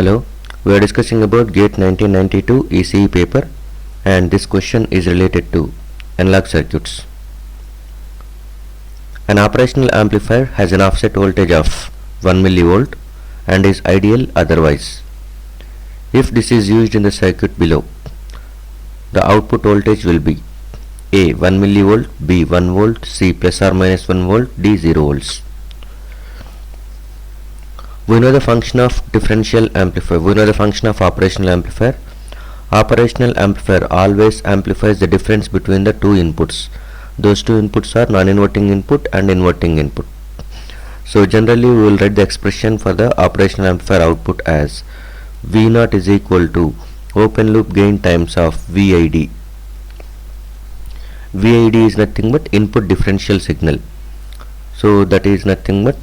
Hello, we are discussing about GATE 1992 ECE paper, and this question is related to analog circuits. An operational amplifier has an offset voltage of 1 millivolt and is ideal otherwise. If this is used in the circuit below, the output voltage will be A 1 millivolt, B 1 volt, C plus or minus 1 volt, D 0 volts. We know the function of differential amplifier. We know the function of operational amplifier. Operational amplifier always amplifies the difference between the two inputs. Those two inputs are non-inverting input and inverting input. So generally we will write the expression for the operational amplifier output as V0 is equal to open loop gain times of VID. VID is nothing but input differential signal. So that is nothing but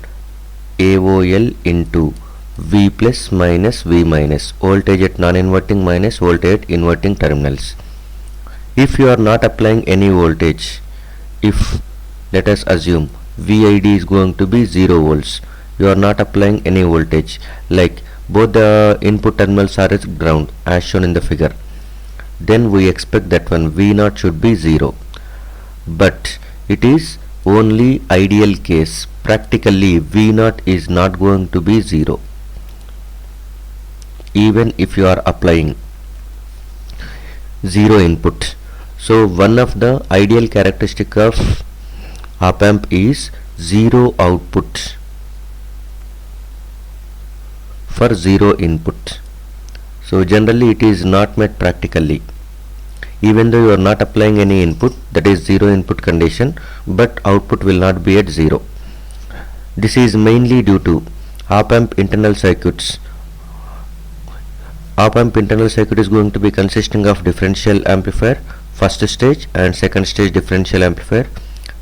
AOL into V plus minus V minus, voltage at non-inverting minus voltage at inverting terminals. If you are not applying any voltage, if let us assume VID is going to be 0 volts, you are not applying any voltage, like both the input terminals are as ground as shown in the figure, then we expect that one V0 should be 0. But it is only ideal case. Practically V0 is not going to be 0 even if you are applying 0 input. So one of the ideal characteristic of op amp is 0 output for 0 input. So generally it is not met practically, even though you are not applying any input, that is 0 input condition, but output will not be at 0. This is mainly due to op amp internal circuits. Op amp internal circuit is going to be consisting of differential amplifier, first stage and second stage differential amplifier.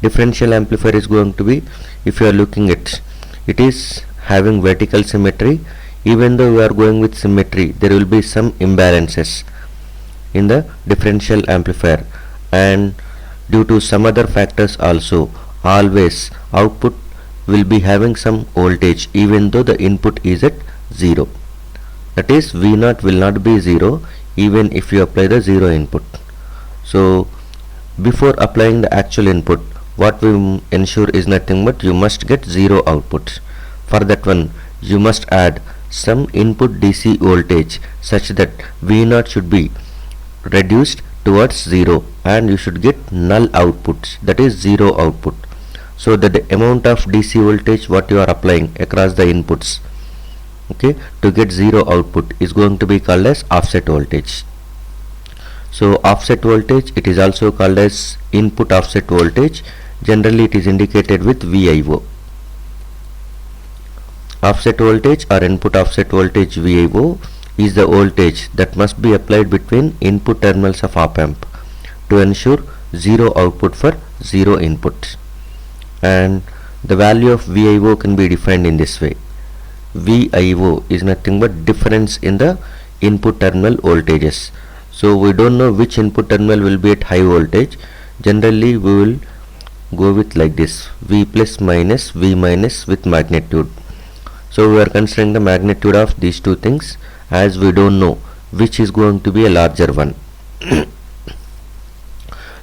Differential amplifier is going to be, if you are looking at it, is having vertical symmetry. Even though we are going with symmetry, there will be some imbalances in the differential amplifier, and due to some other factors also, always output will be having some voltage even though the input is at 0. That is V0 will not be 0 even if you apply the 0 input. So before applying the actual input, what we ensure is nothing but you must get 0 output. For that one you must add some input DC voltage such that V0 should be reduced towards 0 and you should get null outputs, that is 0 output. So that the amount of DC voltage what you are applying across the inputs, okay, to get 0 output is going to be called as offset voltage. So offset voltage, it is also called as input offset voltage. Generally it is indicated with VIO. Offset voltage or input offset voltage VIO is the voltage that must be applied between input terminals of op amp to ensure 0 output for 0 input. And the value of VIO can be defined in this way. VIO is nothing but difference in the input terminal voltages. So we don't know which input terminal will be at high voltage. Generally we will go with like this, V plus minus V minus with magnitude. So we are considering the magnitude of these two things, as we don't know which is going to be a larger one.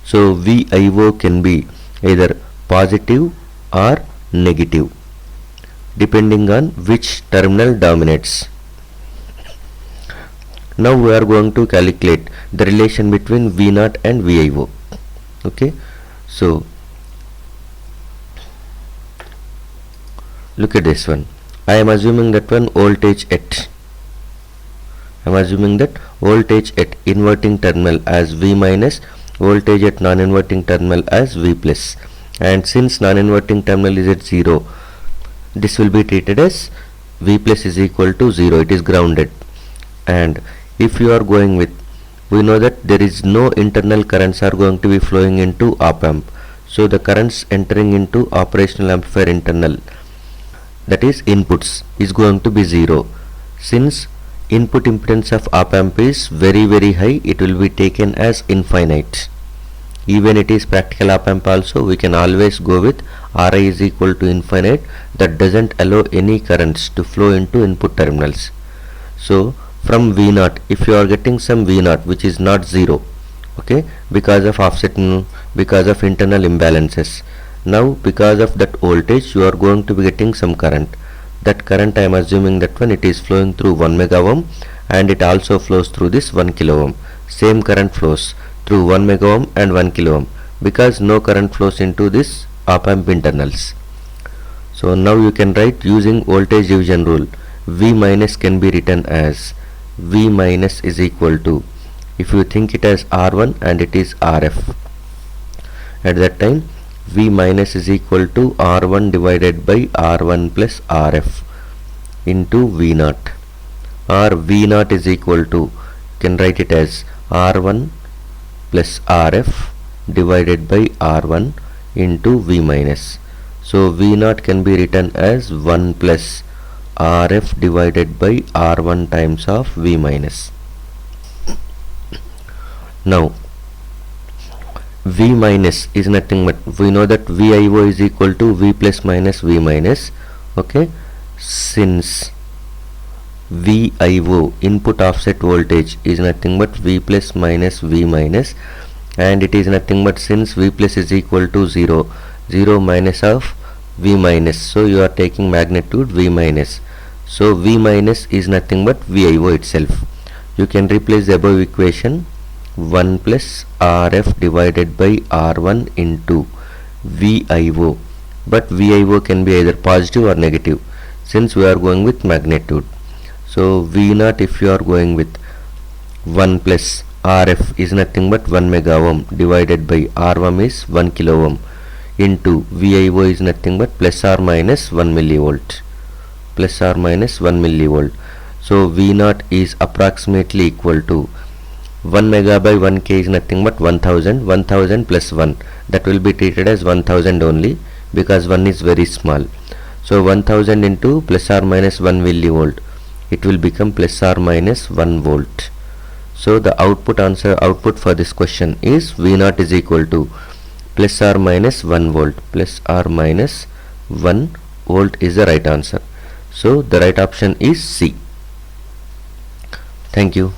So VIO can be either positive or negative depending on which terminal dominates. Now we are going to calculate the relation between V0 and VIO. Okay, so look at this one. I am assuming that one voltage at inverting terminal as V minus, voltage at non-inverting terminal as V plus, and since non-inverting terminal is at 0, this will be treated as V plus is equal to 0, it is grounded. And if you are going with, we know that there is no internal currents are going to be flowing into op amp, so the currents entering into operational amplifier internal, that is inputs, is going to be 0. Since input impedance of op amp is very high, it will be taken as infinite. Even it is practical op amp also, we can always go with Ri is equal to infinite, that doesn't allow any currents to flow into input terminals. So from V0, if you are getting some V0 which is not 0, okay, because of offset, because of internal imbalances, now because of that voltage you are going to be getting some current. That current I am assuming that one it is flowing through 1 mega ohm, and it also flows through this 1 kilo ohm. Same current flows through 1 mega ohm and 1 kilo ohm, because no current flows into this op amp internals. So now you can write using voltage division rule. V minus can be written as V minus is equal to, if you think it as R1 and it is RF, at that time V minus is equal to R1 divided by R1 plus RF into V0, or V0 is equal to, you can write it as R1 plus RF divided by R1 into V minus. So V0 can be written as 1 plus RF divided by R1 times of V minus. Now V minus is nothing but, we know that VIO is equal to V plus minus V minus, okay. Since VIO, input offset voltage, is nothing but V plus minus V minus, and it is nothing but, since V plus is equal to 0, 0 minus of V minus, so you are taking magnitude V minus. So V minus is nothing but VIO itself. You can replace the above equation, 1 plus RF divided by R1 into VIO, but VIO can be either positive or negative since we are going with magnitude. So V0, if you are going with 1 plus RF, is nothing but 1 mega ohm divided by R1 is 1 kilo ohm into VIO is nothing but plus or minus 1 millivolt, plus or minus 1 millivolt. So V0 is approximately equal to 1 mega by 1k is nothing but 1000, 1000 plus 1, that will be treated as 1000 only because 1 is very small. So 1000 into plus or minus 1 millivolt, it will become plus or minus 1 volt. So the output for this question is V0 is equal to plus or minus 1 volt, plus or minus 1 volt is the right answer. So the right option is C. Thank you.